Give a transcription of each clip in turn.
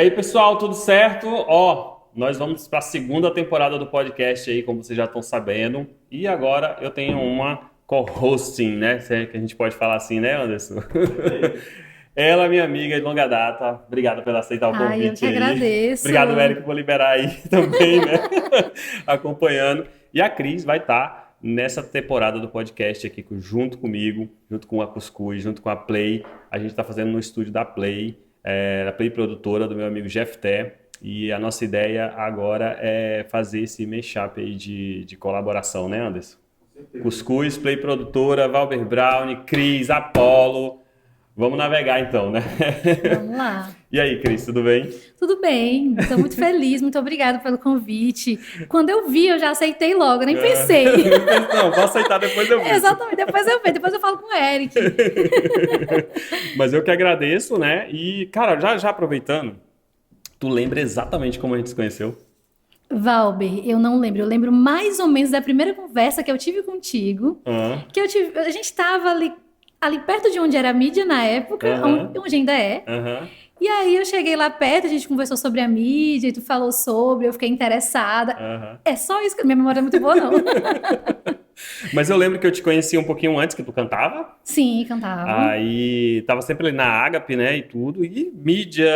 aí, pessoal, tudo certo? Nós vamos para a segunda temporada do podcast aí, como vocês já estão sabendo. E agora eu tenho uma co-hosting, né? Se é que a gente pode falar assim, né, Anderson? Ela, minha amiga de longa data. Obrigado por aceitar o Ai, eu que convite aí. agradeço. Obrigado, Érico, por liberar aí também, né? Acompanhando. E a Cris vai estar nessa temporada do podcast aqui junto comigo, junto com a Cuscuz, junto com a Play. A gente está fazendo no estúdio da Play. Da Play Produtora, do meu amigo Jefté, e a nossa ideia agora é fazer esse mashup aí de colaboração, né, Anderson? Cuscuz, Play Produtora, Valber Brown, Cris, Apollo. Vamos navegar então, né? Vamos lá. E aí, Cris, tudo bem? Tudo bem, estou muito feliz, muito obrigada pelo convite. Quando eu vi, eu já aceitei logo, nem pensei. Não, vou aceitar depois eu vejo. Exatamente, depois eu falo com o Eric. Mas eu que agradeço, né? E, cara, já aproveitando, tu lembra exatamente como a gente se conheceu? Valber, eu não lembro. Eu lembro mais ou menos da primeira conversa que eu tive contigo. Aham, A gente estava ali perto de onde era a mídia na época, aham, onde ainda é. aham. E aí eu cheguei lá perto, a gente conversou sobre a mídia, e tu falou sobre, eu fiquei interessada. Aham. É só isso, que minha memória é muito boa, não. Mas eu lembro que eu te conheci um pouquinho antes que tu cantava. Sim, cantava. Aí tava sempre ali na Ágape, né, e tudo. E mídia,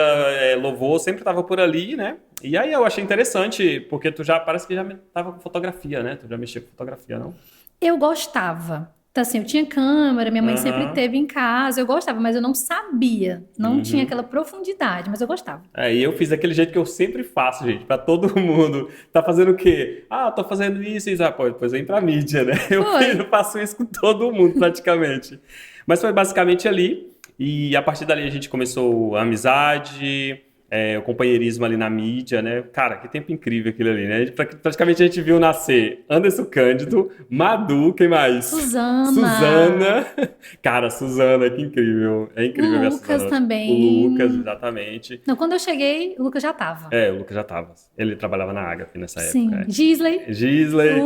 louvor, sempre tava por ali, né? E aí eu achei interessante, porque tu já parece que já tava com fotografia, né? Tu já mexia com fotografia, não? Eu gostava. Então, assim, eu tinha câmera, minha mãe sempre Aham. teve em casa, eu gostava, mas eu não sabia, não tinha Uhum. aquela profundidade, mas eu gostava. Aí eu fiz daquele jeito que eu sempre faço, gente, pra todo mundo. Tá fazendo o quê? Ah, tô fazendo isso, isso. Ah, pô, depois vem pra mídia, né? Foi. Eu faço isso com todo mundo, praticamente. Mas foi basicamente ali. E a partir dali a gente começou a amizade, o companheirismo ali na mídia, né? Cara, que tempo incrível aquilo ali, né? Praticamente a gente viu nascer Anderson Cândido, Madu, quem mais? Suzana, Suzana. Cara, Suzana, que incrível. É o incrível ver a Lucas Suzana hoje. O Lucas, também. exatamente. Não, quando eu cheguei, o Lucas já tava. O Lucas já tava. Ele trabalhava na Agape nessa época. Sim. Gisley, Gisley,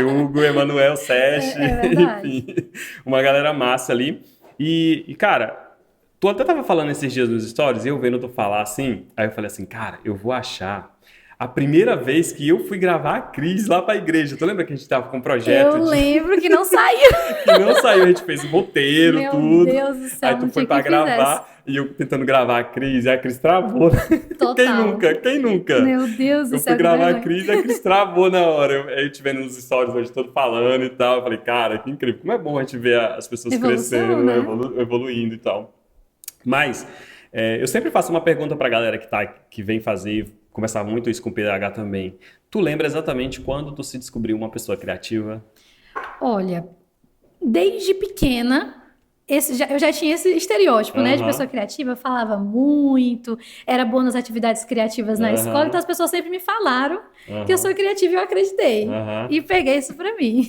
Hugo. Hugo, Emanuel, Sesh, É verdade. enfim, uma galera massa ali. Cara, tu até tava falando esses dias nos stories, e eu vendo tu falar assim, aí eu falei assim, cara, eu vou achar a primeira vez que eu fui gravar a Cris lá pra igreja. Tu lembra que a gente tava com um Eu projeto lembro que não saiu. que não saiu, a gente fez um roteiro, Meu tudo. Deus do Aí céu, tu não foi tinha pra quem fizesse. gravar e eu tentando gravar a Cris, e a Cris travou. Quem Total. nunca? Quem nunca? Meu Deus do Eu fui céu, que gravar a vergonha. Cris e a Cris travou na hora. Aí te vendo nos stories hoje todo falando e tal. Eu falei, cara, que incrível. Como é bom a gente ver as pessoas Evolução, crescendo, né? evoluindo e tal. Mas eu sempre faço uma pergunta pra galera que vem fazer, conversar muito isso com o PH também. Tu lembra exatamente quando tu se descobriu uma pessoa criativa? Olha, desde pequena, eu já tinha esse estereótipo, né, de pessoa Aham, criativa, eu falava muito, era boa nas atividades criativas na escola, então aham, as pessoas sempre me falaram que eu aham, sou criativa e eu acreditei. aham. E peguei isso pra mim.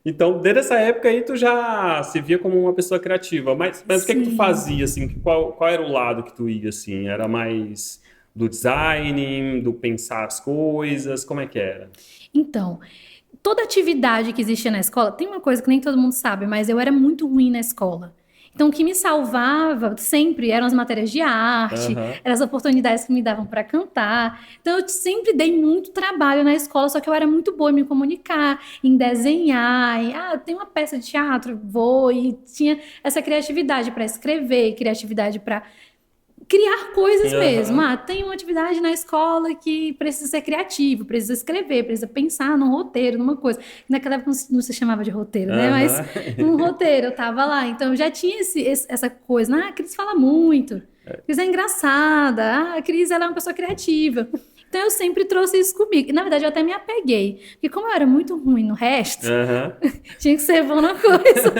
Então, desde essa época aí, tu já se via como uma pessoa criativa. Mas o que é que tu Sim. fazia, assim? Qual era o lado que tu ia, assim? Era mais do design, do pensar as coisas? Como é que era? Então, toda atividade que existia na escola, tem uma coisa que nem todo mundo sabe, mas eu era muito ruim na escola. Então, o que me salvava sempre eram as matérias de arte, Aham, eram as oportunidades que me davam para cantar. Então, eu sempre dei muito trabalho na escola, só que eu era muito boa em me comunicar, em desenhar, tem uma peça de teatro, vou, e tinha essa criatividade para escrever, criatividade para criar coisas mesmo. aham, Tem uma atividade na escola que precisa ser criativo, precisa escrever, precisa pensar num roteiro, numa coisa. Naquela época não se chamava de roteiro, né? Mas aham. um roteiro, eu tava lá. Então eu já tinha essa coisa. A Cris fala muito. A Cris é engraçada. A Cris ela é uma pessoa criativa. Então eu sempre trouxe isso comigo. E, na verdade, eu até me apeguei. Porque como eu era muito ruim no resto, Aham. tinha que ser bom na coisa.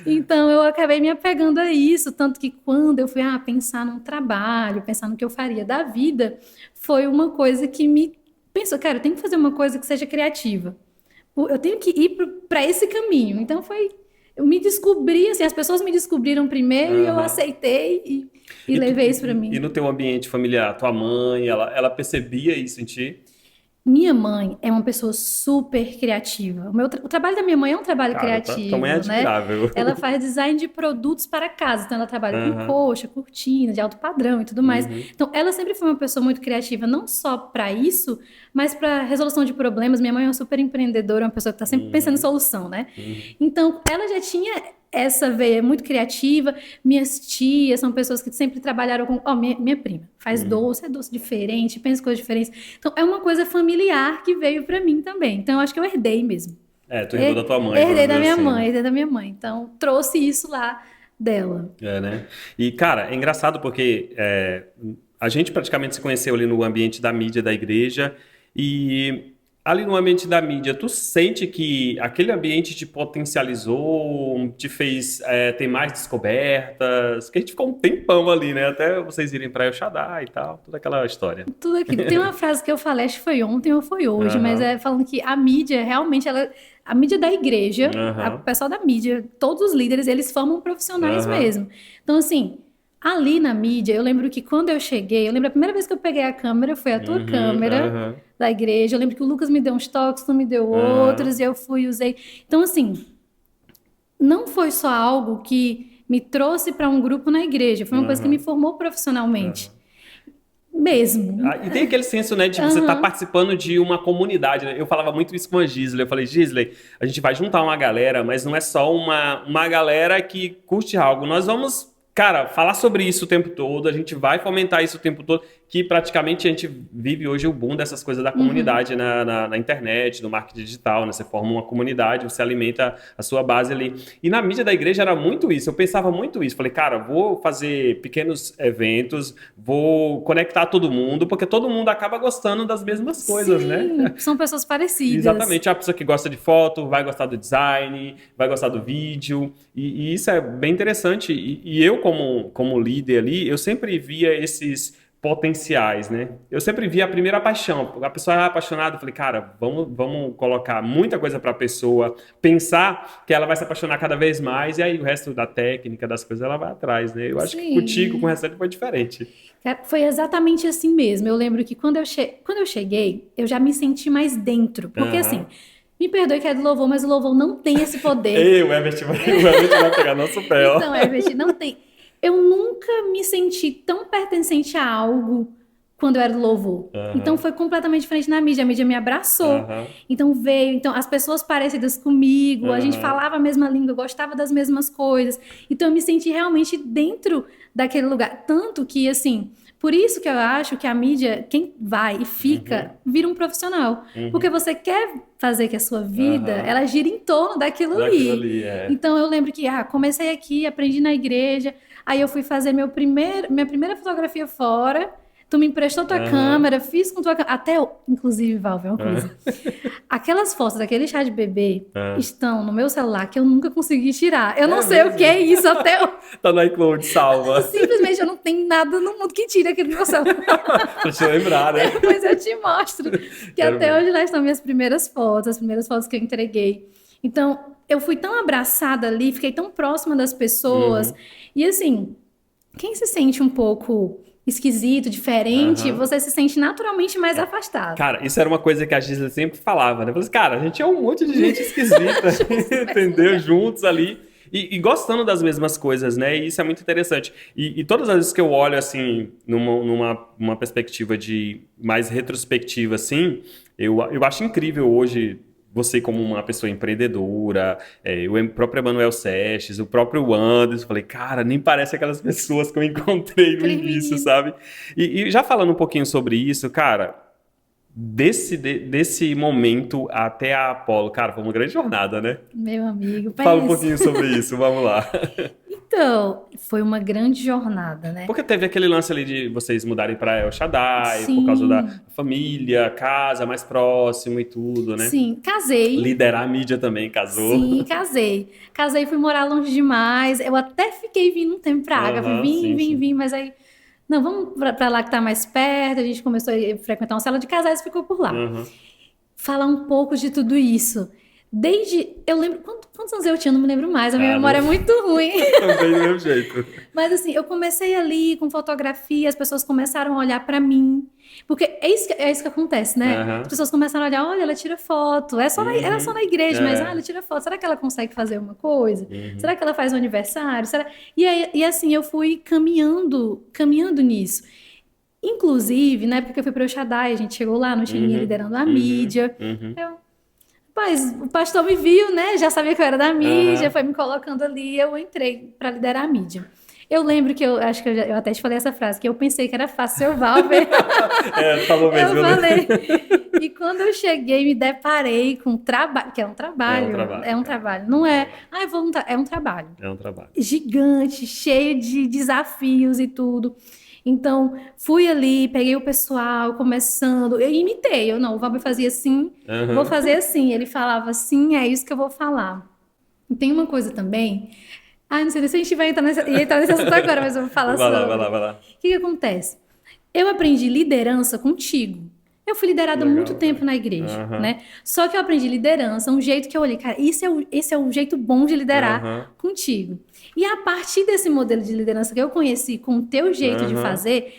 Então eu acabei me apegando a isso, tanto que quando eu fui pensar num trabalho, pensar no que eu faria da vida, foi uma coisa que me pensou, cara, eu tenho que fazer uma coisa que seja criativa. Eu tenho que ir para esse caminho. Então eu me descobri, assim, as pessoas me descobriram primeiro e eu Aham. aceitei e E, levei isso para e mim. no teu ambiente familiar, tua mãe, ela percebia isso em ti? Minha mãe é uma pessoa super criativa. O trabalho da minha mãe é um trabalho Cara, tua mãe é criativo, né? admirável. Ela faz design de produtos para casa, então ela trabalha com Aham. coxa, cortina, de alto padrão e tudo mais. Uhum. Então, ela sempre foi uma pessoa muito criativa, não só para isso, mas para resolução de problemas. Minha mãe é uma super empreendedora, uma pessoa que está sempre pensando em Uhum. solução, né? Uhum. Então, ela já tinha essa veia muito criativa. Minhas tias são pessoas que sempre trabalharam com. Ó, minha prima faz Uhum. doce, é doce diferente, pensa em coisas diferentes. Então, é uma coisa familiar que veio para mim também. Então, eu acho que eu herdei mesmo. Tu herdou da tua mãe, vamos Herdei da dizer minha assim, mãe, né? herdei da minha mãe. Então, trouxe isso lá dela. É, né? E, cara, é engraçado porque a gente praticamente se conheceu ali no ambiente da mídia da igreja e ali no ambiente da mídia, tu sente que aquele ambiente te potencializou, te fez ter mais descobertas, que a gente ficou um tempão ali, né? Até vocês irem para El Shaddai e tal, toda aquela história. Tudo aquilo. Tem uma frase que eu falei, acho que foi ontem ou foi hoje, mas Aham, é falando que a mídia, realmente, a mídia da igreja, o aham, pessoal da mídia, todos os líderes, eles formam profissionais aham, mesmo. Então, assim, ali na mídia, eu lembro que quando eu cheguei, eu lembro a primeira vez que eu peguei a câmera, foi a tua uhum, câmera aham, da igreja. Eu lembro que o Lucas me deu uns toques, tu me deu aham, outros, e eu fui e usei. Então, assim, não foi só algo que me trouxe para um grupo na igreja, foi uma coisa que me aham, formou profissionalmente. aham. Mesmo. E tem aquele senso, né, de você estar Aham. participando de uma comunidade, né? Eu falava muito isso com a Gisley. Eu falei, Gisley, a gente vai juntar uma galera, mas não é só uma galera que curte algo. Nós vamos, cara, falar sobre isso o tempo todo, a gente vai fomentar isso o tempo todo, que praticamente a gente vive hoje o boom dessas coisas da Uhum. comunidade na internet, no marketing digital, né? Você forma uma comunidade, você alimenta a sua base ali. E na mídia da igreja era muito isso, eu pensava muito isso. Falei, cara, vou fazer pequenos eventos, vou conectar todo mundo, porque todo mundo acaba gostando das mesmas coisas, né? Sim, são pessoas parecidas. Exatamente, a pessoa que gosta de foto vai gostar do design, vai gostar do vídeo, e isso é bem interessante. E eu, como líder ali, eu sempre via esses potenciais, né? Eu sempre via a primeira paixão. A pessoa era apaixonada, eu falei, cara, vamos colocar muita coisa para a pessoa, pensar que ela vai se apaixonar cada vez mais, e aí o resto da técnica, das coisas, ela vai atrás, né? Eu acho que contigo, com o Sim. restante, foi diferente. Cara, foi exatamente assim mesmo. Eu lembro que quando eu cheguei, eu já me senti mais dentro. Porque assim, Aham. me perdoe que é do louvor, mas o louvor não tem esse poder. Ei, o Herbert vai pegar nosso pé, ó. Então, Herbert, não tem. Eu nunca me senti tão pertencente a algo quando eu era do louvor. Então Aham, foi completamente diferente na mídia. A mídia me abraçou. aham, Então veio, então as pessoas parecidas comigo, a gente aham. falava a mesma língua, gostava das mesmas coisas. Então eu me senti realmente dentro daquele lugar. Tanto que, assim, por isso que eu acho que a mídia, quem vai e Uhum, fica, vira um profissional. Porque uhum, você quer fazer que a sua vida, aham. ela gira em torno daquilo Daquilo ali. ali, é. Então eu lembro que comecei aqui, aprendi na igreja, aí eu fui fazer minha primeira fotografia fora. Tu me emprestou tua Aham, câmera, fiz com tua câmera. Inclusive, Val, é uma coisa. aham, Aquelas fotos daquele chá de bebê aham. estão no meu celular que eu nunca consegui tirar. Eu não É sei o que mesmo? é isso até. Tá no iCloud, salva. Simplesmente eu não tenho nada no mundo que tire aquele do meu celular. Pra te lembrar, né? Depois eu te mostro. Que Quero até ver. hoje lá estão minhas primeiras fotos, as primeiras fotos que eu entreguei. Então, eu fui tão abraçada ali, fiquei tão próxima das pessoas. Uhum, E assim, quem se sente um pouco esquisito, diferente, aham. você se sente naturalmente mais afastado. Cara, isso era uma coisa que a Gisele sempre falava, né? Falei assim, cara, a gente é um monte de gente esquisita, entendeu? Juntos ali. E gostando das mesmas coisas, né? E isso é muito interessante. E todas as vezes que eu olho, assim, numa perspectiva de mais retrospectiva, assim, eu acho incrível hoje você como uma pessoa empreendedora, o próprio Emanuel Sestes, o próprio Anderson. Falei, cara, nem parece aquelas pessoas que eu encontrei no Aquele início, menino, sabe? E já falando um pouquinho sobre isso, cara, desse momento até a Apollo, cara, foi uma grande jornada, né? meu amigo, Fala um pensa. pouquinho sobre isso, vamos lá. Então, foi uma grande jornada, né? Porque teve aquele lance ali de vocês mudarem para El Shaddai, por causa da Sim, família, casa mais próximo e tudo, né? sim, casei. Liderar a mídia também, casou. Sim, casei. Casei, fui morar longe demais. Eu até fiquei vindo um tempo pra Água. Aham, sim, sim. Vim, mas aí. Não, vamos pra lá que tá mais perto. A gente começou a frequentar uma sala de casais e ficou por lá. Aham, Falar um pouco de tudo isso. Eu lembro, quantos anos eu tinha, não me lembro mais, a minha Ah, memória é muito ruim. também do mesmo jeito. Mas assim, eu comecei ali com fotografia, as pessoas começaram a olhar pra mim. Porque é isso que acontece, né? As Aham. pessoas começaram a olhar, olha, ela tira foto. Ela é só na Uhum. igreja, mas É. ela tira foto. Será que ela consegue fazer uma coisa? Uhum. Será que ela faz um aniversário? E assim, eu fui caminhando nisso. Inclusive, na época que eu fui para o Shaddai, a gente chegou lá, não tinha ninguém Uhum. liderando a Uhum. mídia. Uhum. Rapaz, o pastor me viu, né? Já sabia que eu era da mídia, Aham. foi me colocando ali, eu entrei para liderar a mídia. Eu lembro que acho que eu até te falei essa frase, que eu pensei que era fácil ser o Valber. É, falou Eu mesmo, eu lembro. falei. E quando eu cheguei, me deparei com trabalho, que É um trabalho, é um cara. trabalho, não é, é um trabalho É um trabalho. gigante, cheio de desafios e tudo. Então, fui ali, peguei o pessoal começando, eu imitei, não, o Valber fazia assim, vou Aham. fazer assim. Ele falava assim, é isso que eu vou falar. E tem uma coisa também, não sei se a gente vai entrar nesse assunto agora, mas eu vou falar Vai lá, vai sobre. lá, O vai lá. que acontece? Eu aprendi liderança contigo. Eu fui liderada há muito Legal, tempo cara. na igreja, Aham. né? Só que eu aprendi liderança, um jeito que eu olhei, cara, esse é o jeito bom de liderar Aham. contigo. E a partir desse modelo de liderança que eu conheci com o teu jeito de Aham. fazer,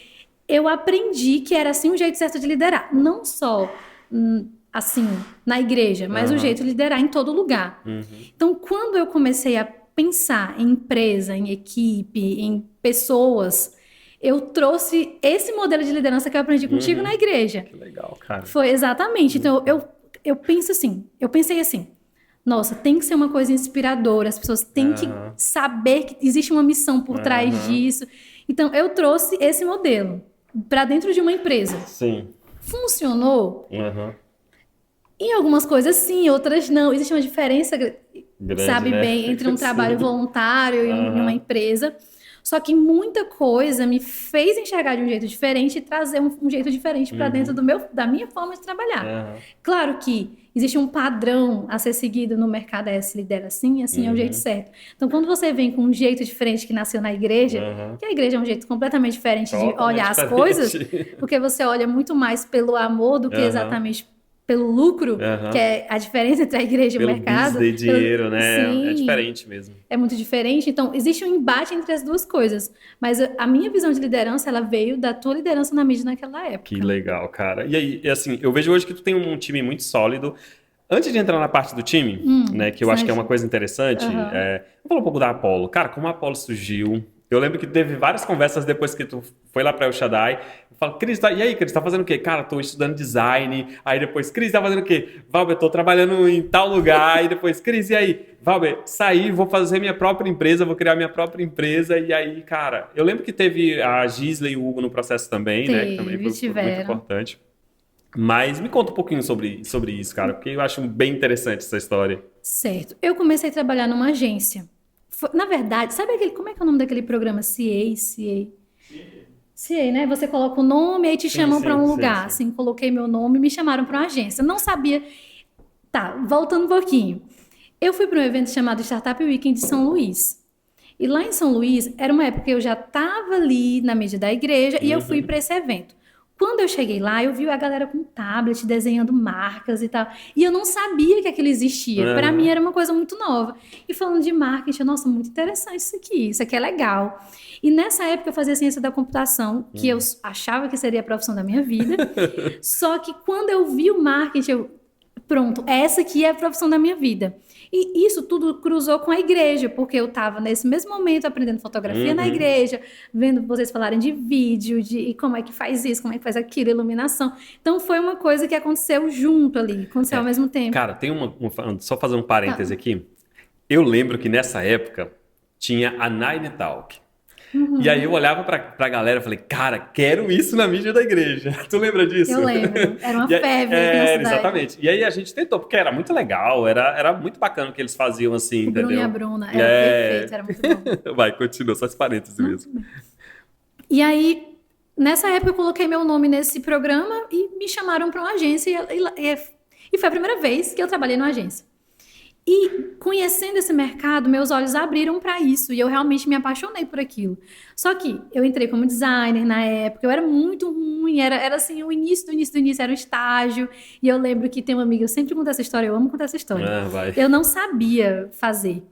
eu aprendi que era assim o jeito certo de liderar. Não só assim na igreja, mas o Aham. jeito de liderar em todo lugar. Uhum. Então, quando eu comecei a pensar em empresa, em equipe, em pessoas, eu trouxe esse modelo de liderança que eu aprendi contigo na Uhum. igreja. Que legal, cara. Foi exatamente. Então, eu pensei assim, nossa, tem que ser uma coisa inspiradora, as pessoas têm que Aham. saber que existe uma missão por trás Aham. disso. Então, eu trouxe esse modelo para dentro de uma empresa. Sim. Funcionou? Aham. Em algumas coisas sim, outras não. Existe uma diferença, Grande, sabe né? bem, entre um trabalho Sim. voluntário e uma Aham. empresa. Só que muita coisa me fez enxergar de um jeito diferente e trazer um jeito diferente para dentro Uhum. da minha forma de trabalhar. Aham. Claro que existe um padrão a ser seguido no mercado, se lidera assim, assim é o jeito Uhum. certo. Então, quando você vem com um jeito diferente que nasceu na igreja, Aham. que a igreja é um jeito completamente diferente de Totalmente olhar as coisas, diferente. porque você olha muito mais pelo amor do que Aham. exatamente pelo lucro, que Aham. é a diferença entre a igreja e o Pelo mercado. business e dinheiro, né? É Sim, diferente mesmo. é muito diferente. Então, existe um embate entre as duas coisas. Mas a minha visão de liderança, ela veio da tua liderança na mídia naquela Que época. legal, cara. E aí, assim, eu vejo hoje que tu tem um time muito sólido. Antes de entrar na parte do time, né, que eu acho que é uma Sérgio. coisa interessante, Aham. vou falar um pouco da Apollo. Cara, como a Apollo surgiu? Eu lembro que teve várias conversas depois que tu foi lá para El Shaddai. Eu falo, Cris, e aí, Cris, tá fazendo o quê? Cara, tô estudando design. Aí depois, Cris, tá fazendo o quê? Valber, tô trabalhando em tal lugar. Aí depois, Cris, e aí? Valber, saí, vou fazer minha própria empresa, vou criar minha própria empresa. E aí, cara, eu lembro que teve a Gisla e o Hugo no processo também, né? Que também foi muito Tiveram. importante. Mas me conta um pouquinho sobre isso, cara, porque eu acho bem interessante essa história. Certo. Eu comecei a trabalhar numa agência. Na verdade, sabe aquele, como é que é o nome daquele programa? CA, né? Você coloca o nome e aí te Sim, chamam para sim, um sim, lugar. sim. Assim, coloquei meu nome e me chamaram para uma agência. Não sabia. Tá, voltando um pouquinho. Eu fui para um evento chamado Startup Weekend de São Luís. E lá em São Luís, era uma época que eu já estava ali na mídia da igreja e eu fui Uhum. para esse evento. Quando eu cheguei lá, eu vi a galera com tablet desenhando marcas e tal. E eu não sabia que aquilo existia. Para mim Uhum. era uma coisa muito nova. E falando de marketing, nossa, muito interessante isso aqui é legal. E nessa época eu fazia ciência da computação, que eu achava que seria a profissão da minha vida. Só que quando eu vi o marketing, pronto, essa aqui é a profissão da minha vida. E isso tudo cruzou com a igreja, porque eu estava nesse mesmo momento aprendendo fotografia na Uhum. igreja, vendo vocês falarem de vídeo, de como é que faz isso, como é que faz aquilo, iluminação. Então foi uma coisa que aconteceu junto ali, aconteceu ao mesmo tempo. Cara, tem só fazer um parêntese Tá. aqui. Eu lembro que nessa época tinha a Nine Talk. E aí eu olhava pra galera e falei, cara, quero isso na mídia da igreja. Tu lembra disso? Eu lembro, era uma E aí- febre aqui na cidade. exatamente. E aí a gente tentou, porque era muito legal, era muito bacana o que eles faziam assim, O Bruno e a entendeu? Bruna, era perfeito, era muito bom. Vai, continua, só esse parênteses mesmo. E aí, nessa época, eu coloquei meu nome nesse programa e me chamaram para uma agência. E foi a primeira vez que eu trabalhei numa agência. E conhecendo esse mercado, meus olhos abriram para isso e eu realmente me apaixonei por aquilo. Só que eu entrei como designer na época, eu era muito ruim, era assim, o início do início do início, era um estágio. E eu lembro que tem uma amiga, eu sempre conto essa história, eu amo contar essa história. Vai. Eu não sabia fazer.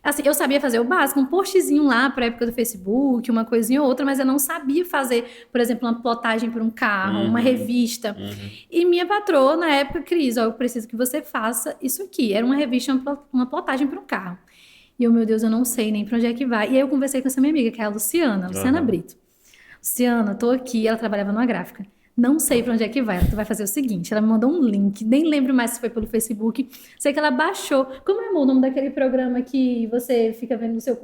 Assim, eu sabia fazer o básico, um postzinho lá para a época do Facebook, uma coisinha ou outra, mas eu não sabia fazer, por exemplo, uma plotagem para um carro, uma revista. E minha patroa, na época, Cris, ó, eu preciso que você faça isso aqui. Era uma revista, uma plotagem para um carro. E eu, meu Deus, eu não sei nem para onde é que vai. E aí eu conversei com essa minha amiga, que é a Luciana Brito. Luciana, tô aqui, ela trabalhava numa gráfica. Não sei pra onde é que vai. Tu vai fazer o seguinte: ela me mandou um link, nem lembro mais se foi pelo Facebook. Sei que ela baixou. Como é o nome daquele programa que você fica vendo no seu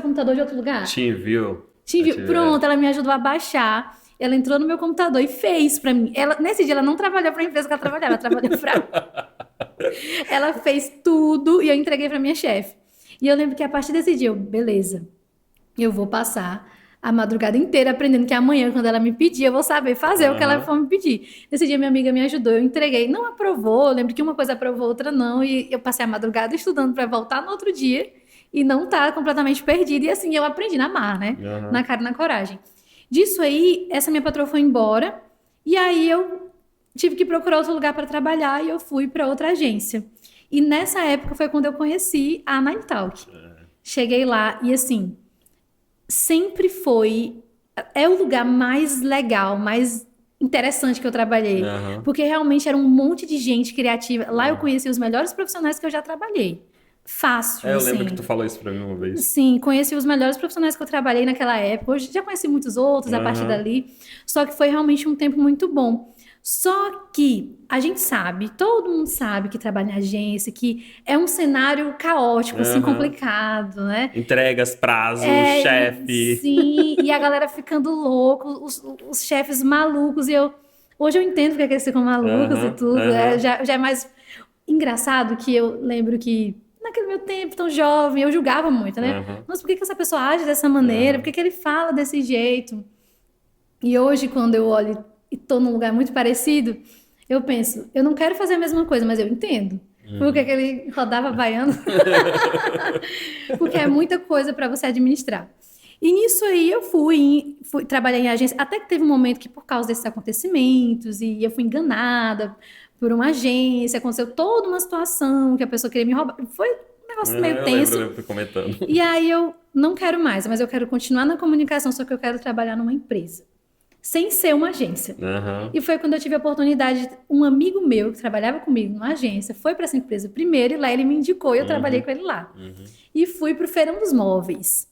computador de outro lugar? TeamViewer. Pronto, ela me ajudou a baixar. Ela entrou no meu computador e fez pra mim. Nesse dia ela não trabalhou pra empresa que ela trabalhava, ela trabalhou pra. Ela fez tudo e eu entreguei pra minha chefe. E eu lembro que a partir desse dia, beleza, eu vou passar a madrugada inteira aprendendo que amanhã, quando ela me pedir, eu vou saber fazer o que ela for me pedir. Nesse dia, minha amiga me ajudou, eu entreguei. Não aprovou, eu lembro que uma coisa aprovou, outra não, e eu passei a madrugada estudando para voltar no outro dia e não estar completamente perdida. E assim, eu aprendi na marra, né? Na cara e na coragem. Disso aí, essa minha patroa foi embora, e aí eu tive que procurar outro lugar para trabalhar, e eu fui para outra agência. E nessa época foi quando eu conheci a Nine Talk. Cheguei lá, e assim, sempre foi... É o lugar mais legal, mais interessante que eu trabalhei. Porque realmente era um monte de gente criativa. Lá eu conheci os melhores profissionais que eu já trabalhei. Fácil, eu assim. lembro que tu falou isso pra mim uma vez. Sim, conheci os melhores profissionais que eu trabalhei naquela época. Hoje já conheci muitos outros a partir dali. Só que foi realmente um tempo muito bom. Só que a gente sabe, todo mundo sabe que trabalha em agência, que é um cenário caótico, assim, complicado, né? Entregas, prazos, chefe. Sim, e a galera ficando louco, os chefes malucos. Hoje eu entendo porque é que eles ficam malucos e tudo. Já é mais engraçado que eu lembro que naquele meu tempo tão jovem, eu julgava muito, né? Mas por que essa pessoa age dessa maneira? Por que ele fala desse jeito? E hoje, quando eu olho e tô num lugar muito parecido, eu penso, eu não quero fazer a mesma coisa, mas eu entendo. Porque ele rodava baiano. Porque é muita coisa para você administrar. E nisso aí eu fui trabalhar em agência, até que teve um momento que por causa desses acontecimentos, e eu fui enganada por uma agência, aconteceu toda uma situação que a pessoa queria me roubar. Foi um negócio meio tenso. Eu lembro comentando. E aí eu não quero mais, mas eu quero continuar na comunicação, só que eu quero trabalhar numa empresa. Sem ser uma agência. E foi quando eu tive a oportunidade, um amigo meu que trabalhava comigo numa agência, foi para essa empresa primeiro e lá ele me indicou e eu trabalhei com ele lá. E fui para o Feirão dos Móveis.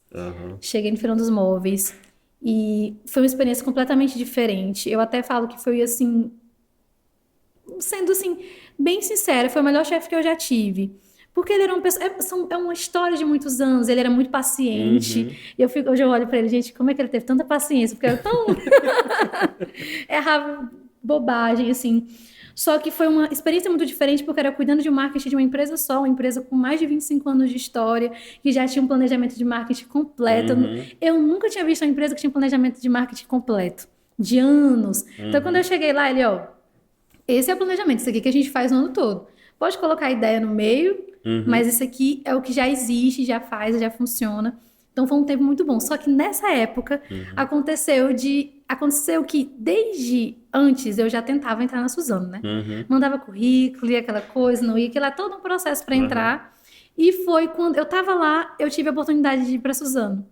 Cheguei no Feirão dos Móveis e foi uma experiência completamente diferente. Eu até falo que foi assim, sendo assim, bem sincera, foi o melhor chefe que eu já tive. Porque ele era uma pessoa... É uma história de muitos anos. Ele era muito paciente. E hoje eu olho pra ele, gente, como é que ele teve tanta paciência? Porque era tão... Errava bobagem, assim. Só que foi uma experiência muito diferente, porque era cuidando de marketing de uma empresa só, uma empresa com mais de 25 anos de história, que já tinha um planejamento de marketing completo. Eu nunca tinha visto uma empresa que tinha um planejamento de marketing completo. De anos. Então, quando eu cheguei lá, ele, ó... Esse é o planejamento, isso aqui que a gente faz o ano todo. Pode colocar a ideia no meio... Mas isso aqui é o que já existe, já faz, já funciona. Então foi um tempo muito bom. Só que nessa época aconteceu que desde antes eu já tentava entrar na Suzano, né? Mandava currículo e aquela coisa, não ia, que lá todo um processo para entrar. E foi quando eu tava lá, eu tive a oportunidade de ir para Suzano.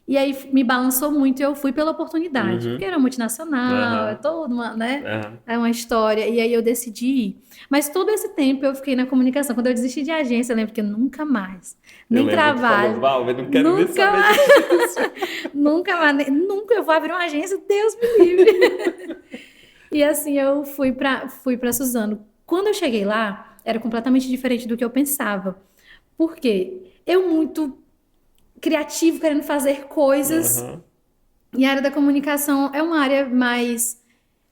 E aí me balançou muito e eu fui pela oportunidade. Porque era multinacional, é toda uma, né? É uma história. E aí eu decidi ir. Mas todo esse tempo eu fiquei na comunicação. Quando eu desisti de agência, eu lembro que eu nunca mais. Nem trabalho. Falou, eu não quero nem saber disso. Nunca mais. Nunca eu vou abrir uma agência, Deus me livre. E assim, eu fui pra Suzano. Quando eu cheguei lá, era completamente diferente do que eu pensava. Por quê? Eu muito... criativo, querendo fazer coisas. E a área da comunicação é uma área mais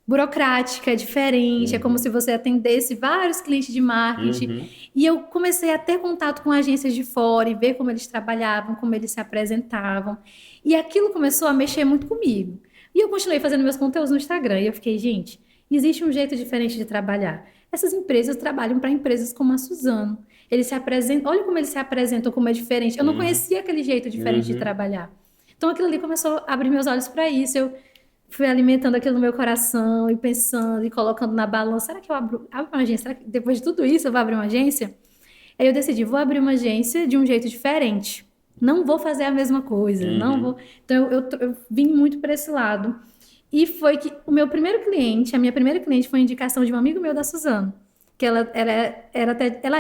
burocrática, é diferente. É como se você atendesse vários clientes de marketing. E eu comecei a ter contato com agências de fora e ver como eles trabalhavam, como eles se apresentavam. E aquilo começou a mexer muito comigo. E eu continuei fazendo meus conteúdos no Instagram. E eu fiquei, gente, existe um jeito diferente de trabalhar. essas empresas trabalham para empresas como a Suzano. Eles se apresentam, olha como eles se apresentam, como é diferente. Eu não conhecia aquele jeito diferente de trabalhar. Então aquilo ali começou a abrir meus olhos para isso. Eu fui alimentando aquilo no meu coração e pensando e colocando na balança. Será que eu abro uma agência? Será que depois de tudo isso eu vou abrir uma agência? Aí eu decidi, vou abrir uma agência de um jeito diferente. Não vou fazer a mesma coisa, não vou. Então eu vim muito para esse lado. E foi que o meu primeiro cliente, a minha primeira cliente foi uma indicação de um amigo meu da Suzano, que ela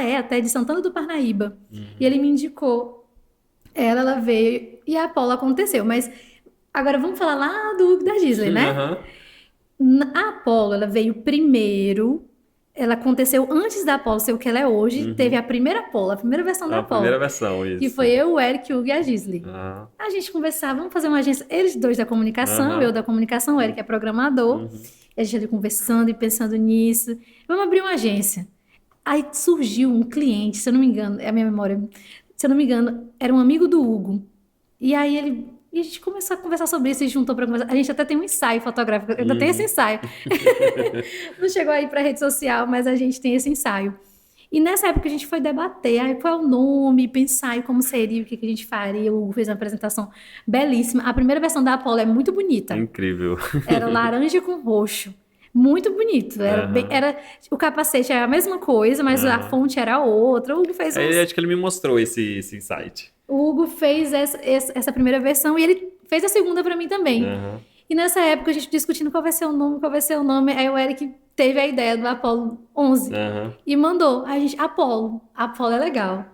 é até de Santana do Parnaíba. E ele me indicou. Ela veio e a Apollo aconteceu. Mas agora vamos falar lá da Gisele, né? A Apollo, ela veio primeiro. Ela aconteceu antes da Apollo ser o que ela é hoje. Teve a primeira Apollo, a primeira versão da Apollo. A primeira versão, isso. Que foi eu, o Eric, o Hugo e a Gisele. A gente conversava, vamos fazer uma agência. Eles dois da comunicação, eu da comunicação, o Eric é programador. E a gente ali conversando e pensando nisso. Vamos abrir uma agência. Aí surgiu um cliente, se eu não me engano, é a minha memória, se eu não me engano, era um amigo do Hugo. E aí e a gente começou a conversar sobre isso e juntou para conversar. A gente até tem um ensaio fotográfico, eu ainda tenho esse ensaio. Não chegou aí para rede social, mas a gente tem esse ensaio. E nessa época a gente foi debater, aí qual é o nome, pensar em como seria, o que a gente faria. O Hugo fez uma apresentação belíssima. A primeira versão da Apollo é muito bonita. Incrível. Era laranja com roxo. Muito bonito. O capacete era a mesma coisa, mas a fonte era outra. O Hugo fez acho que ele me mostrou esse insight. O Hugo fez essa primeira versão e ele fez a segunda para mim também. E nessa época a gente discutindo qual vai ser o nome. Aí o Eric teve a ideia do Apollo 11 e mandou. Aí a gente, Apollo é legal.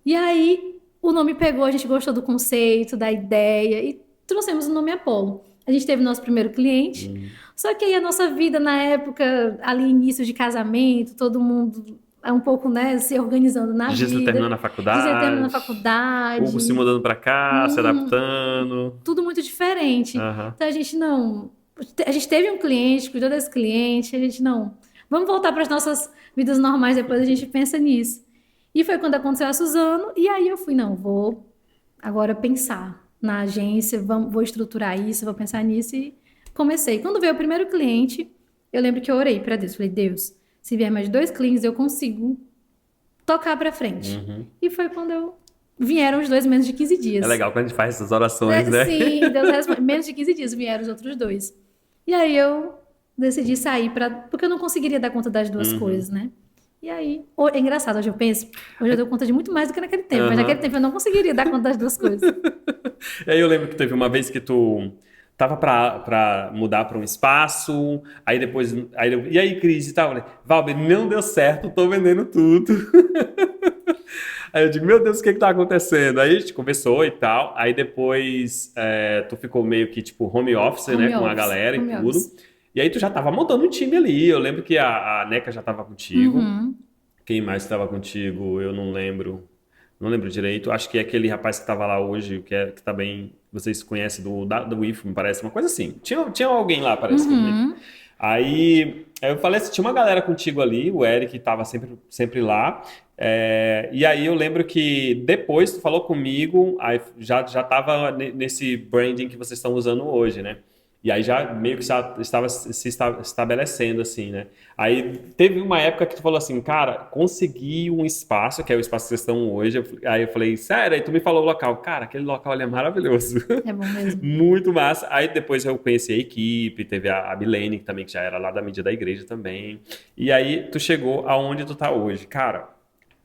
E aí o nome pegou, a gente gostou do conceito, da ideia e trouxemos o nome Apollo. A gente teve nosso primeiro cliente, só que aí a nossa vida na época, ali início de casamento, todo mundo um pouco, né, se organizando na vida. Gisele terminando a faculdade. Hugo se mudando pra cá, se adaptando. Tudo muito diferente. Então a gente teve um cliente, cuidou desse cliente, vamos voltar para as nossas vidas normais, depois a gente pensa nisso. E foi quando aconteceu a Suzano, e aí eu fui, vou agora pensar na agência, vou estruturar isso, vou pensar nisso e comecei. Quando veio o primeiro cliente, eu lembro que eu orei para Deus, falei, Deus, se vier mais 2 clientes, eu consigo tocar para frente. E foi quando vieram os 2 menos de 15 dias. É legal quando a gente faz essas orações, né? Sim, Deus responde. Menos de 15 dias vieram os outros 2. E aí eu decidi sair porque eu não conseguiria dar conta das 2 coisas, né? E aí, é engraçado, hoje eu dou conta de muito mais do que naquele tempo, mas naquele tempo eu não conseguiria dar conta das 2 coisas. E aí eu lembro que teve uma vez que tu tava pra mudar pra um espaço, aí depois... e aí, Cris, e tal? Valber, não deu certo, tô vendendo tudo. Aí eu digo, meu Deus, o que tá acontecendo? Aí a gente conversou e tal, aí depois tu ficou meio que tipo home office, né, com a galera e tudo. Office. E aí tu já tava montando um time ali, eu lembro que a Neca já tava contigo. Quem mais estava contigo, eu não lembro. Não lembro direito. Acho que é aquele rapaz que estava lá hoje, que também vocês conhecem do IF, me parece, uma coisa assim. Tinha alguém lá, parece. Aí eu falei assim, tinha uma galera contigo ali, o Eric estava sempre lá. E aí eu lembro que depois tu falou comigo, aí já estava nesse branding que vocês estão usando hoje, né? E aí já meio que estava se estabelecendo, assim, né? Aí teve uma época que tu falou assim, cara, consegui um espaço, que é o espaço que vocês estão hoje. Aí eu falei, sério? Aí tu me falou o local. Cara, aquele local ali é maravilhoso. É bom mesmo. Muito massa. Aí depois eu conheci a equipe, teve a Milene, também, que já era lá da mídia da igreja também. E aí tu chegou aonde tu tá hoje. Cara,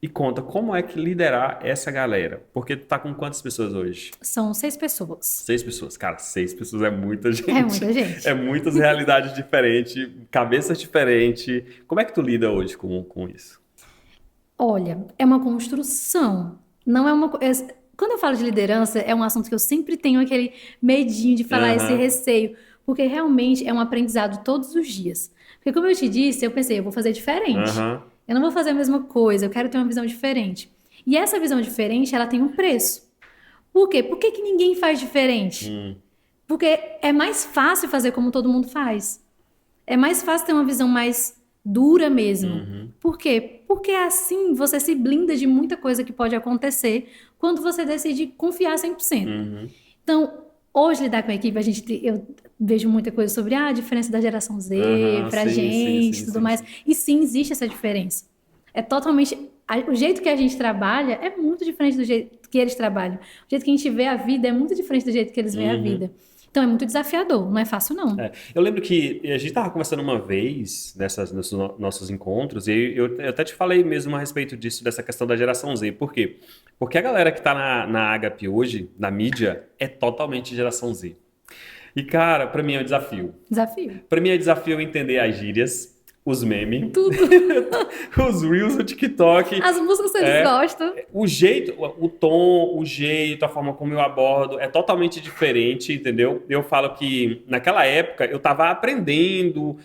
e conta, como é que liderar essa galera? Porque tu tá com quantas pessoas hoje? São 6 pessoas. 6 pessoas. Cara, 6 pessoas é muita gente. É muita gente. É muitas realidades diferentes, cabeças diferentes. Como é que tu lida hoje com isso? Olha, é uma construção. Não é uma... Quando eu falo de liderança, é um assunto que eu sempre tenho aquele medinho de falar, esse receio. Porque realmente é um aprendizado todos os dias. Porque como eu te disse, eu pensei, eu vou fazer diferente. Eu não vou fazer a mesma coisa, eu quero ter uma visão diferente. E essa visão diferente, ela tem um preço. Por quê? Por que ninguém faz diferente? Porque é mais fácil fazer como todo mundo faz. É mais fácil ter uma visão mais dura mesmo. Por quê? Porque assim você se blinda de muita coisa que pode acontecer quando você decide confiar 100%. Então, hoje lidar com a equipe, vejo muita coisa sobre a diferença da geração Z Aham, pra sim, sim, gente, sim, tudo sim, mais. sim. E sim, existe essa diferença. É totalmente. O jeito que a gente trabalha é muito diferente do jeito que eles trabalham. O jeito que a gente vê a vida é muito diferente do jeito que eles veem a Uhum. vida. Então é muito desafiador, não é fácil, não. É, eu lembro que a gente estava conversando uma vez nesses nossos encontros, e eu até te falei mesmo a respeito disso, dessa questão da geração Z. Por quê? Porque a galera que está na Agape hoje, na mídia, é totalmente geração Z. E, cara, para mim é um desafio. Desafio. Para mim é desafio entender as gírias, os memes, Tudo. os reels, o TikTok. As músicas eles É, gostam. o jeito, o tom, o jeito, a forma como eu abordo é totalmente diferente, entendeu? Eu falo que naquela época eu estava aprendendo,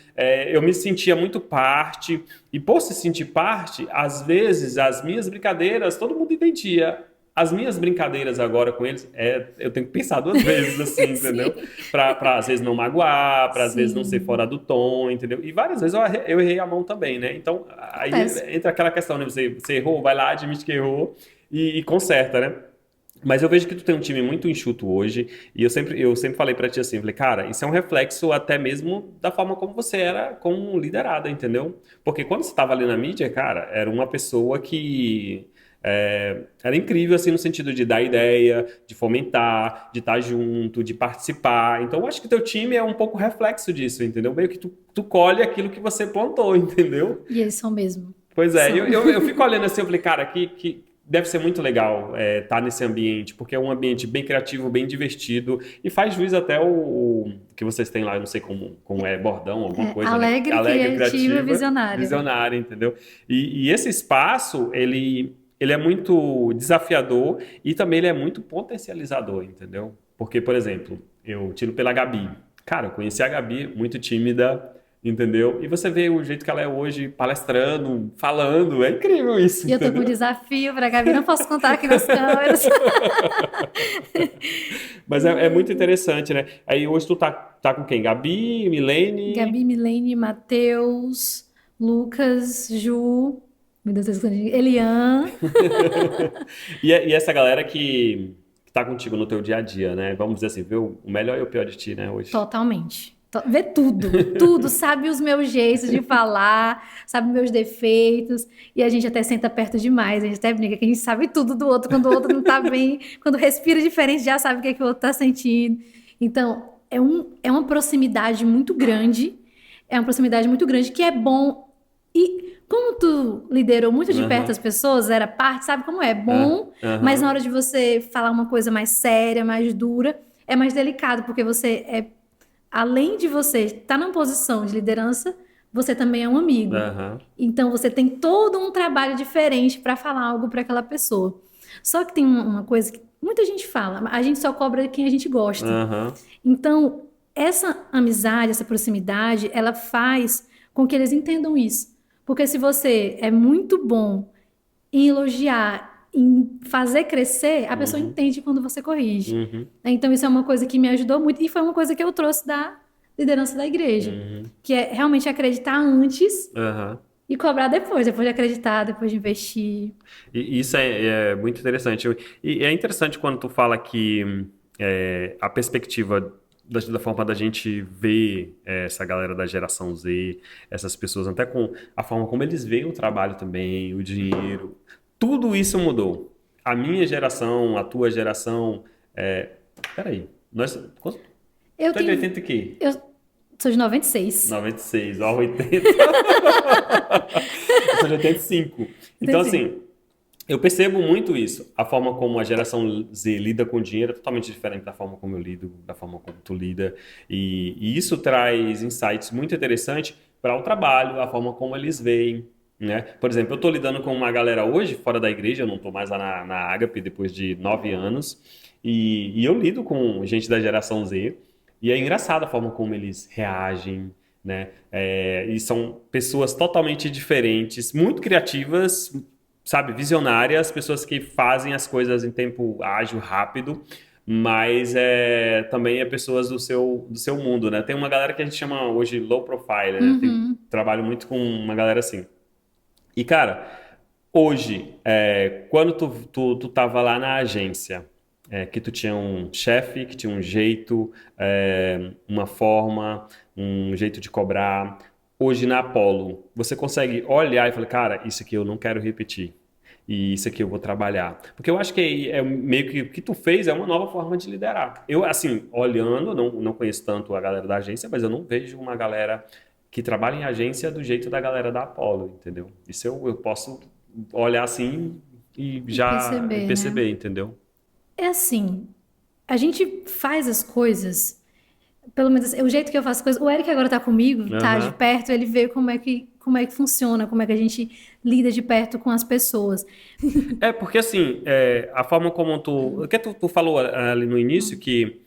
eu me sentia muito parte, e por se sentir parte, às vezes as minhas brincadeiras todo mundo entendia. As minhas brincadeiras agora com eles, eu tenho que pensar duas vezes, assim, entendeu? Sim. Pra às vezes não magoar, pra às vezes não ser Sim. fora do tom, entendeu? E várias vezes eu errei a mão também, né? Então, aí Acontece. entra aquela questão, né? Você errou, vai lá, admite que errou e conserta, né? Mas eu vejo que tu tem um time muito enxuto hoje, e eu sempre falei pra ti assim, falei, cara, isso é um reflexo até mesmo da forma como você era como liderada, entendeu? Porque quando você estava ali na mídia, cara, era uma pessoa que era incrível, assim, no sentido de dar ideia, de fomentar, de estar junto, de participar. Então, eu acho que teu time é um pouco reflexo disso, entendeu? Meio que tu colhe aquilo que você plantou, entendeu? E eles são mesmo. Pois é, São. eu fico olhando assim, eu falei, cara, que deve ser muito legal estar nesse ambiente, porque é um ambiente bem criativo, bem divertido, e faz jus até o que vocês têm lá, eu não sei como é, bordão, alguma coisa, né? Alegre, Alegre, criativa, criativa, visionária. visionária, entendeu? E esse espaço, ele é muito desafiador e também ele é muito potencializador, entendeu? Porque, por exemplo, eu tiro pela Gabi. Cara, eu conheci a Gabi muito tímida, entendeu? E você vê o jeito que ela é hoje, palestrando, falando, é incrível isso, E eu tô com um entendeu? desafio pra Gabi, não posso contar aqui nas câmeras. Mas é muito interessante, né? Aí hoje tu tá com quem? Gabi, Milene. Gabi, Milene, Matheus, Lucas, Ju, meu Deus, Elian, E essa galera que tá contigo no teu dia a dia, né? Vamos dizer assim, vê o melhor e o pior de ti, né, hoje. totalmente. Vê tudo, tudo, sabe os meus jeitos de falar, sabe meus defeitos, e a gente até senta perto demais, a gente até brinca que a gente sabe tudo do outro, quando o outro não tá bem, quando respira diferente, já sabe o que é que o outro tá sentindo. Então, é uma proximidade muito grande, é uma proximidade muito grande que é bom. E como tu liderou muito de perto Aham, as pessoas, era parte, sabe como é? É bom, mas na aham, hora de você falar uma coisa mais séria, mais dura, é mais delicado, porque além de você estar numa posição de liderança, você também é um amigo. aham, Então você tem todo um trabalho diferente para falar algo para aquela pessoa. Só que tem uma coisa que muita gente fala, a gente só cobra quem a gente gosta. aham, Então, essa amizade, essa proximidade, ela faz com que eles entendam isso. Porque se você é muito bom em elogiar, em fazer crescer, a pessoa uhum, entende quando você corrige. uhum, Então, isso é uma coisa que me ajudou muito e foi uma coisa que eu trouxe da liderança da igreja, uhum, que é realmente acreditar antes aham. e cobrar depois de acreditar, depois de investir. E isso é muito interessante. E é interessante quando tu fala que a perspectiva da forma da gente ver essa galera da geração Z, essas pessoas, até com a forma como eles veem o trabalho também, o dinheiro, tudo isso mudou. A minha geração, a tua geração. Peraí, Eu tu é de tenho, 80 e quê? eu sou de 96. 96, ó, 80. Eu sou de 85. Então, Entendi. assim. Eu percebo muito isso. A forma como a geração Z lida com o dinheiro é totalmente diferente da forma como eu lido, da forma como tu lida. E isso traz insights muito interessantes para o trabalho, a forma como eles veem, né? Por exemplo, eu estou lidando com uma galera hoje, fora da igreja, eu não estou mais lá na Agape depois de 9 anos, e eu lido com gente da geração Z, e é engraçado a forma como eles reagem, né? E são pessoas totalmente diferentes, muito criativas, sabe, visionárias, pessoas que fazem as coisas em tempo ágil, rápido, mas também é pessoas do seu mundo, né? Tem uma galera que a gente chama hoje low profile, né? Uhum. Trabalho muito com uma galera assim. E, cara, hoje, quando tu tava lá na agência, que tu tinha um chefe, que tinha um jeito, uma forma, um jeito de cobrar. Hoje na Apollo, você consegue olhar e falar, cara, isso aqui eu não quero repetir. E isso aqui eu vou trabalhar. Porque eu acho que é meio que o que tu fez é uma nova forma de liderar. Eu, assim, olhando, não conheço tanto a galera da agência, mas eu não vejo uma galera que trabalha em agência do jeito da galera da Apollo, entendeu? Isso eu posso olhar assim e já Perceber, né? perceber, entendeu? É assim, a gente faz as coisas, pelo menos assim, o jeito que eu faço as coisas. O Eric agora tá comigo, tá de Aham. perto, ele vê como é que funciona, como é que a gente lida de perto com as pessoas. É, porque assim, a forma como tu. O que tu falou ali no início que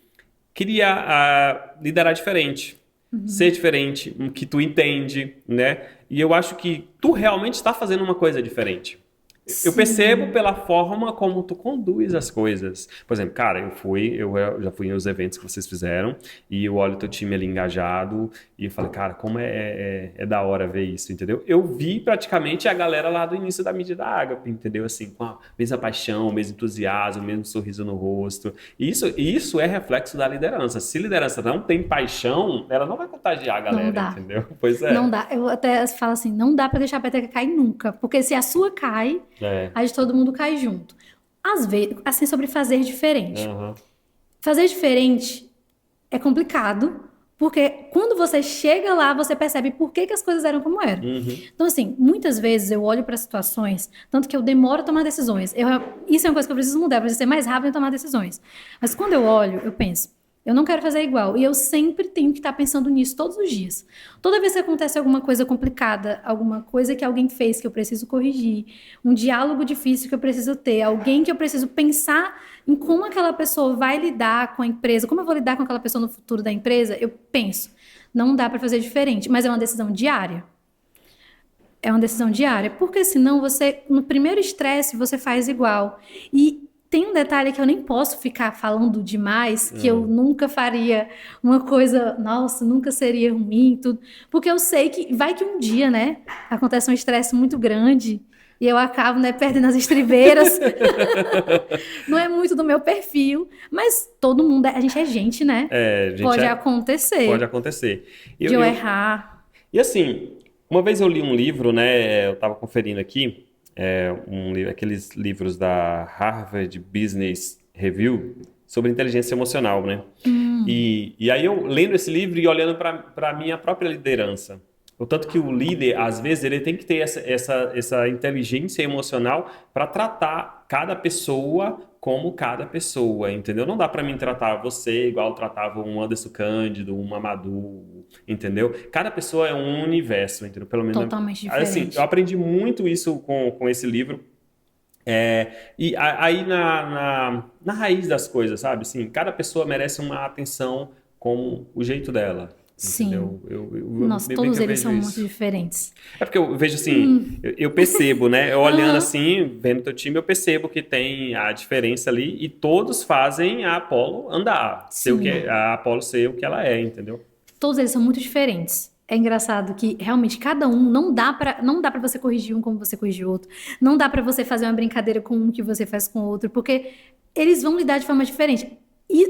queria liderar diferente, ser diferente, que tu entende, né? E eu acho que tu realmente está fazendo uma coisa diferente. Eu percebo Sim. pela forma como tu conduz as coisas. Por exemplo, cara, eu já fui nos eventos que vocês fizeram e eu olho teu time ali engajado e eu falei, cara, como é da hora ver isso, entendeu? Eu vi praticamente a galera lá do início da mídia da Ágape, entendeu? Assim, com a mesma paixão, o mesmo entusiasmo, o mesmo sorriso no rosto. Isso é reflexo da liderança. Se liderança não tem paixão, ela não vai contagiar a Não galera, dá. entendeu? Pois Não é. dá. Eu até falo assim, não dá pra deixar a peteca cair nunca, porque se a sua cai, É. a de todo mundo cai junto. Às vezes, assim, sobre fazer diferente. Aham. Fazer diferente é complicado, porque quando você chega lá, você percebe por que que as coisas eram como eram. Uhum. Então, assim, muitas vezes eu olho para situações, tanto que eu demoro a tomar decisões. Isso é uma coisa que eu preciso mudar, eu preciso ser mais rápido em tomar decisões. Mas quando eu olho, eu penso, eu não quero fazer igual. E eu sempre tenho que estar pensando nisso todos os dias. Toda vez que acontece alguma coisa complicada, alguma coisa que alguém fez que eu preciso corrigir, um diálogo difícil que eu preciso ter, alguém que eu preciso pensar em como aquela pessoa vai lidar com a empresa, como eu vou lidar com aquela pessoa no futuro da empresa, eu penso, não dá para fazer diferente, mas é uma decisão diária. É uma decisão diária, porque senão você, no primeiro estresse, você faz igual. E tem um detalhe que eu nem posso ficar falando demais, que eu Uhum. nunca faria uma coisa, nossa, nunca seria ruim, tudo, porque eu sei que vai que um dia, né, acontece um estresse muito grande e eu acabo, né, perdendo as estribeiras. Não é muito do meu perfil, mas todo mundo, a gente é gente, né? É, gente, Pode pode acontecer acontecer. de eu errar. E assim, uma vez eu li um livro, né? Eu estava conferindo aqui, aqueles livros da Harvard Business Review sobre inteligência emocional, né? E aí eu lendo esse livro e olhando para a minha própria liderança. O tanto que o líder, às vezes, ele tem que ter essa inteligência emocional para tratar cada pessoa como cada pessoa, entendeu? Não dá para mim tratar você igual eu tratava um Anderson Cândido, um Mamadou, entendeu? Cada pessoa é um universo, entendeu? Pelo menos, Totalmente assim, eu diferente. aprendi muito isso com esse livro. Aí na raiz das coisas, sabe? Assim, cada pessoa merece uma atenção com o jeito dela, Sim. entendeu? Nossa, Bem que todos eu eles vejo são muito isso. diferentes. É porque eu vejo assim, eu percebo, né? Eu olhando Aham. assim, vendo teu time, eu percebo que tem a diferença ali e todos fazem a Apollo andar, ser o que Sim. a Apollo ser o que ela é, entendeu? Todos eles são muito diferentes. É engraçado que realmente cada um não dá para você corrigir um como você corrige o outro. Não dá para você fazer uma brincadeira com um que você faz com o outro, porque eles vão lidar de forma diferente.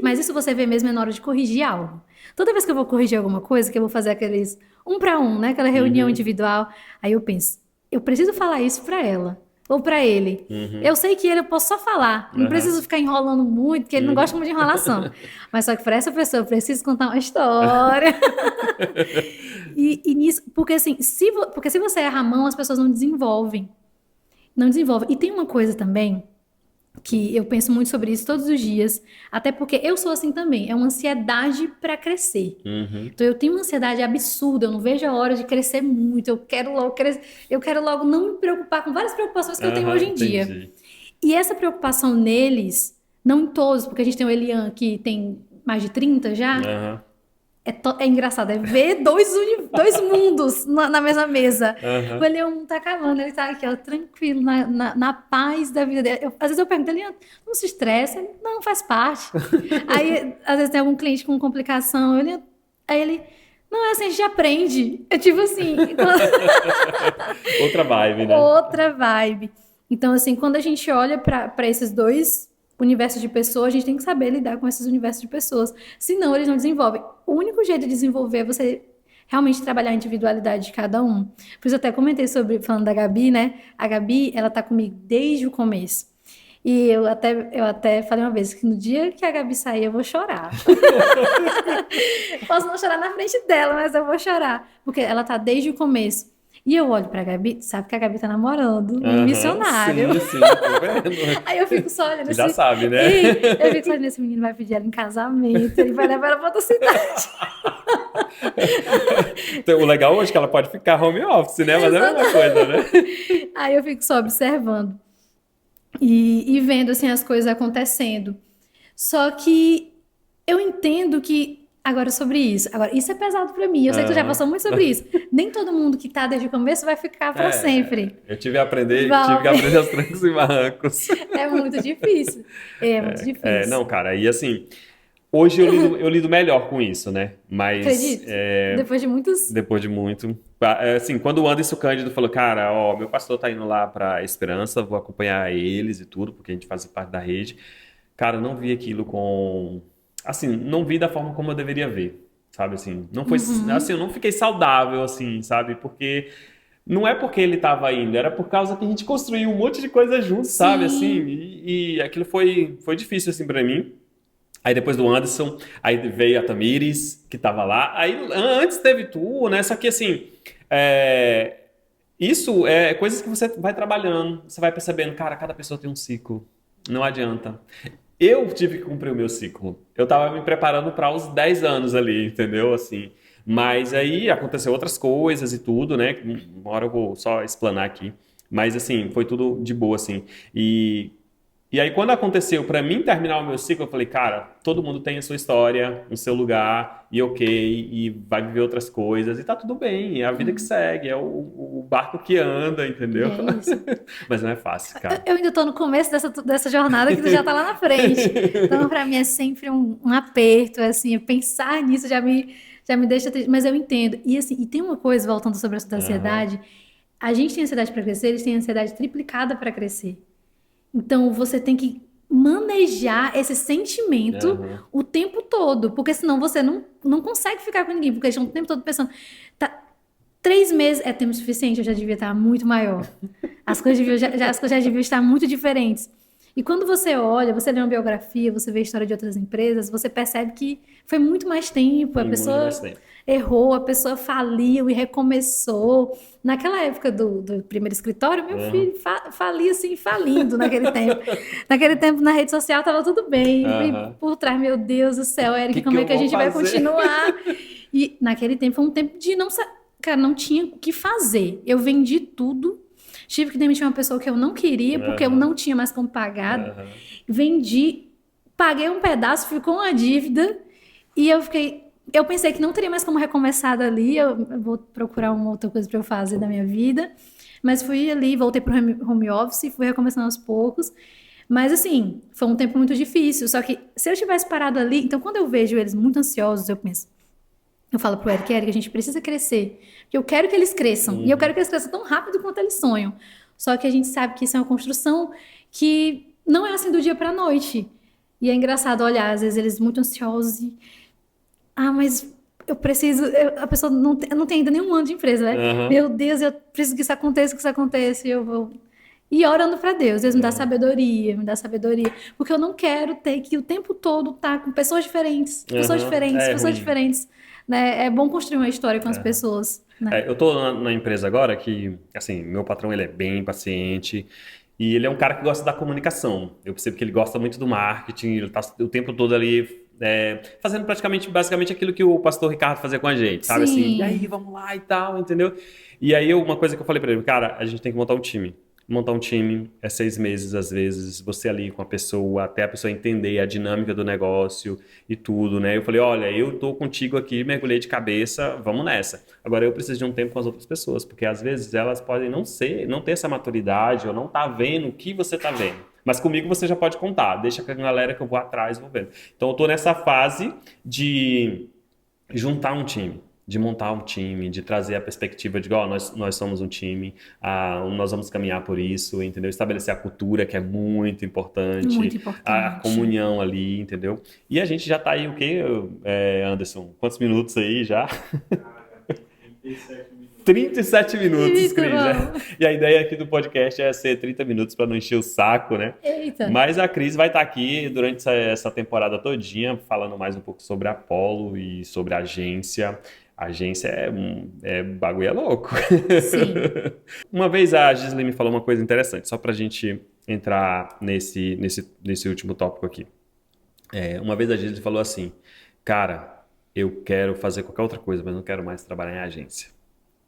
Mas isso você vê mesmo na hora de corrigir algo. Toda vez que eu vou corrigir alguma coisa, que eu vou fazer aqueles um para um, né, aquela reunião Uhum, individual, aí eu penso, eu preciso falar isso para ela ou para ele. uhum, Eu sei que ele eu posso só falar, não aham, preciso ficar enrolando muito, porque ele não gosta uhum. muito de enrolação. Mas só que para essa pessoa eu preciso contar uma história. E nisso, porque assim, porque se você erra a mão, as pessoas não desenvolvem. Não desenvolvem. E tem uma coisa também que eu penso muito sobre isso todos os dias, até porque eu sou assim também, é uma ansiedade para crescer. Uhum. Então eu tenho uma ansiedade absurda, eu não vejo a hora de crescer muito, eu quero logo crescer, eu quero logo não me preocupar com várias preocupações que eu tenho Aham, hoje em dia. entendi. E essa preocupação neles, não em todos, porque a gente tem o Elian que tem mais de 30 já, Aham, é engraçado, é ver dois mundos na mesma mesa. O aham. Elian tá acabando, ele tá aqui, ó, tranquilo, na paz da vida dele. Às vezes eu pergunto, Elian, não se estressa? Ele, não, faz parte. Aí, às vezes tem algum cliente com complicação, aí ele, não, é assim, a gente aprende. É tipo assim, Outra vibe, né? outra vibe. Então, assim, quando a gente olha para esses dois universo de pessoas, a gente tem que saber lidar com esses universos de pessoas. Senão, eles não desenvolvem. O único jeito de desenvolver é você realmente trabalhar a individualidade de cada um. Por isso eu até comentei sobre, falando da Gabi, né? A Gabi, ela tá comigo desde o começo. E eu até falei uma vez que no dia que a Gabi sair, eu vou chorar. Posso não chorar na frente dela, mas eu vou chorar. Porque ela tá desde o começo. E eu olho pra Gabi, sabe que a Gabi tá namorando um missionário. Sim, sim, tô vendo. Aí eu fico só olhando Tu já assim. sabe, né? Ei, eu fico só olhando, esse menino vai pedir ela em casamento, ele vai levar ela pra outra cidade. Então, o legal hoje é que ela pode ficar home office, né? Mas é a mesma coisa, né? Aí eu fico só observando e vendo assim as coisas acontecendo. Só que eu entendo que agora sobre isso. Agora, isso é pesado pra mim. Eu sei que tu já Aham. passou muito sobre isso. Nem todo mundo que tá desde o começo vai ficar pra sempre. Eu tive que aprender Vai. aos trancos e barrancos. É muito difícil. É muito difícil. Não, cara, e assim, hoje eu lido melhor com isso, né? Mas Acredito. Depois de muitos. depois de muito. Assim, quando o Anderson Cândido falou, cara, ó, meu pastor tá indo lá pra Esperança, vou acompanhar eles e tudo, porque a gente faz parte da rede. Cara, eu não vi aquilo com. Assim, não vi da forma como eu deveria ver, sabe? Assim, não foi. Assim, eu não fiquei saudável, assim, sabe? Porque. Não é porque ele estava indo, era por causa que a gente construiu um monte de coisa junto, sabe? Assim, Sim. e aquilo foi difícil, assim, pra mim. Aí depois do Anderson, aí veio a Tamires, que tava lá. Aí antes teve tu, né? Só que assim, é, isso é coisas que você vai trabalhando, você vai percebendo, cara, cada pessoa tem um ciclo. Não adianta. Eu tive que cumprir o meu ciclo. Eu tava me preparando para os 10 anos ali, entendeu? Assim, mas aí aconteceu outras coisas e tudo, né? Uma hora eu vou só explanar aqui. Mas assim, foi tudo de boa, assim. E aí, quando aconteceu para mim terminar o meu ciclo, eu falei, cara, todo mundo tem a sua história, o seu lugar, e ok, e vai viver outras coisas, e tá tudo bem, é a vida que segue, é o barco que anda, E entendeu? é isso. Mas não é fácil, cara. Eu ainda tô no começo dessa jornada que tu já tá lá na frente. Então, pra mim é sempre um aperto, assim, pensar nisso já me deixa triste, mas eu entendo. E assim, e tem uma coisa, voltando sobre a Aham, ansiedade, a gente tem ansiedade para crescer, eles têm ansiedade triplicada para crescer. Então, você tem que manejar esse sentimento aham. o tempo todo, porque senão você não consegue ficar com ninguém, porque eles estão o tempo todo pensando, tá, 3 meses é tempo suficiente, eu já devia estar muito maior. As coisas já deviam estar muito diferentes. E quando você olha, você lê uma biografia, você vê a história de outras empresas, você percebe que foi muito mais tempo, a Foi muito mais pessoa tempo. errou, a pessoa faliu e recomeçou. Naquela época do primeiro escritório, meu Aham, filho falia assim, falindo naquele tempo. Naquele tempo, na rede social, estava tudo bem. E aham. por trás, meu Deus do céu, O Eric, que que como é eu que a vou gente vai fazer? continuar? E naquele tempo foi um tempo de não, cara, não tinha o que fazer. Eu vendi tudo. Tive que demitir uma pessoa que eu não queria, porque eu Aham, não tinha mais como pagar. aham. Vendi, paguei um pedaço, ficou uma dívida. E eu fiquei. Eu pensei que não teria mais como recomeçar dali. Eu vou procurar uma outra coisa para eu fazer da minha vida. Mas fui ali, voltei para o home office, fui recomeçando aos poucos. Mas assim, foi um tempo muito difícil. Só que se eu tivesse parado ali, então quando eu vejo eles muito ansiosos, eu penso. Eu falo pro Eric, a gente precisa crescer. Porque eu quero que eles cresçam. E eu quero Uhum. que eles cresçam tão rápido quanto eles sonham. Só que a gente sabe que isso é uma construção que não é assim do dia pra noite. E é engraçado olhar, às vezes, eles muito ansiosos e... Ah, mas eu preciso... A pessoa não tem ainda nenhum ano de empresa, né? Aham, Meu Deus, eu preciso que isso aconteça, que isso aconteça. E eu vou... E orando pra Deus. Deus me dá aham, sabedoria, me dá sabedoria. Porque eu não quero ter que o tempo todo estar com pessoas diferentes, pessoas aham. diferentes, É pessoas ruim. diferentes, né? É bom construir uma história com as Aham. pessoas, né? Eu tô na empresa agora que, assim, meu patrão ele é bem paciente e ele é um cara que gosta da comunicação. Eu percebo que ele gosta muito do marketing, ele tá o tempo todo ali fazendo praticamente, basicamente aquilo que o pastor Ricardo fazia com a gente, sabe? Assim, e aí, Sim, vamos lá e tal, entendeu? E aí, uma coisa que eu falei pra ele, cara, a gente tem que montar um time. Montar um time é 6 meses, às vezes, você ali com a pessoa, até a pessoa entender a dinâmica do negócio e tudo, né? Eu falei, olha, eu tô contigo aqui, mergulhei de cabeça, vamos nessa. Agora eu preciso de um tempo com as outras pessoas, porque às vezes elas podem não ter essa maturidade ou não tá vendo o que você tá vendo. Mas comigo você já pode contar, deixa com a galera que eu vou atrás, vou vendo. Então eu tô nessa fase de juntar um time. de montar um time, de trazer a perspectiva de, ó, nós somos um time, nós vamos caminhar por isso, entendeu? Estabelecer a cultura, que é muito importante, Muito a importante. comunhão ali, entendeu? E a gente já tá aí, o quê, Anderson? Quantos minutos aí já? 37 minutos, Eita, Cris. bom. E a ideia aqui do podcast é ser 30 minutos para não encher o saco, né? Eita. Mas a Cris vai estar aqui durante essa temporada todinha, falando mais um pouco sobre a Apollo e sobre a agência. A agência bagulho é louco. Sim. Uma vez a Gisele me falou uma coisa interessante, só para a gente entrar nesse último tópico aqui. Uma vez a Gisele falou assim, cara, eu quero fazer qualquer outra coisa, mas não quero mais trabalhar em agência.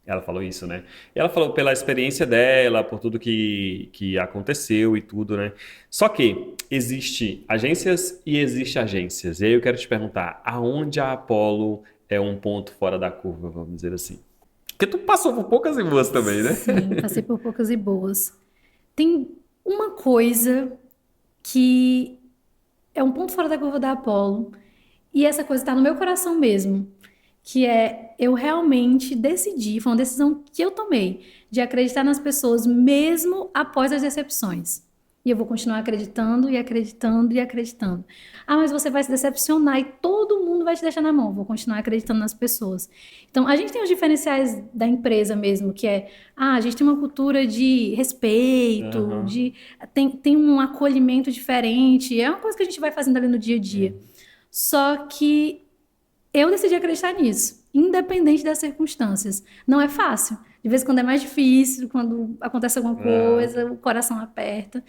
Ela falou isso, né? E ela falou pela experiência dela, por tudo que aconteceu e tudo, né? Só que existe agências e existe agências. E aí eu quero te perguntar, aonde a Apollo é um ponto fora da curva, vamos dizer assim? Porque tu passou por poucas e boas também, né? Sim, passei por poucas e boas. Tem uma coisa que é um ponto fora da curva da Apollo, e essa coisa está no meu coração mesmo, que é eu realmente decidi, foi uma decisão que eu tomei, de acreditar nas pessoas mesmo após as decepções. E eu vou continuar acreditando e acreditando e acreditando. Ah, mas você vai se decepcionar e todo mundo vai te deixar na mão. Vou continuar acreditando nas pessoas. Então, a gente tem os diferenciais da empresa mesmo, que é, a gente tem uma cultura de respeito, Aham. tem um acolhimento diferente. É uma coisa que a gente vai fazendo ali no dia a dia. Só que eu decidi acreditar nisso, independente das circunstâncias. Não é fácil. De vez em quando é mais difícil, quando acontece alguma Ah, coisa, o coração aperta.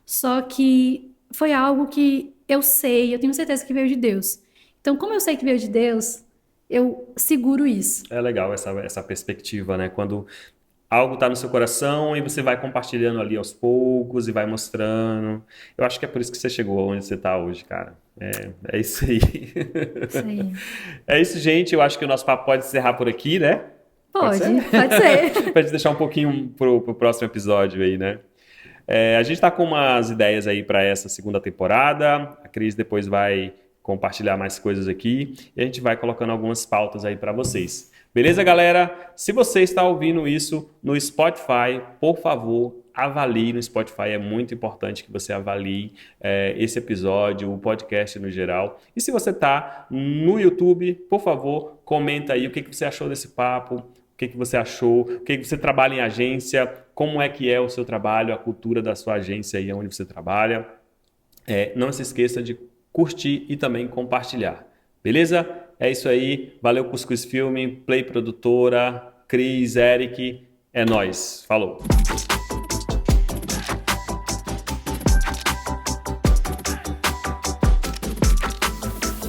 Só que foi algo que eu sei, eu tenho certeza que veio de Deus. Então, como eu sei que veio de Deus, eu seguro isso. é legal essa perspectiva, né? Quando algo está no seu coração e você vai compartilhando ali aos poucos e vai mostrando. Eu acho que é por isso que você chegou onde você está hoje, cara. É isso aí. Isso aí. É isso, gente. Eu acho que o nosso papo pode encerrar por aqui, né? Pode ser? Pode ser. Pra gente deixar um pouquinho pro próximo episódio aí, né? A gente tá com umas ideias aí para essa segunda temporada. A Cris depois vai compartilhar mais coisas aqui e a gente vai colocando algumas pautas aí para vocês. Beleza, galera? Se você está ouvindo isso no Spotify, por favor, avalie no Spotify. É muito importante que você avalie esse episódio, o podcast no geral. E se você está no YouTube, por favor, comenta aí o que você achou desse papo. O que você achou? O que você trabalha em agência? Como é que é o seu trabalho, a cultura da sua agência aí onde você trabalha? Não se esqueça de curtir e também compartilhar. Beleza? É isso aí. Valeu, Cuscuz Filme, Play Produtora, Cris, Eric. É nóis. Falou!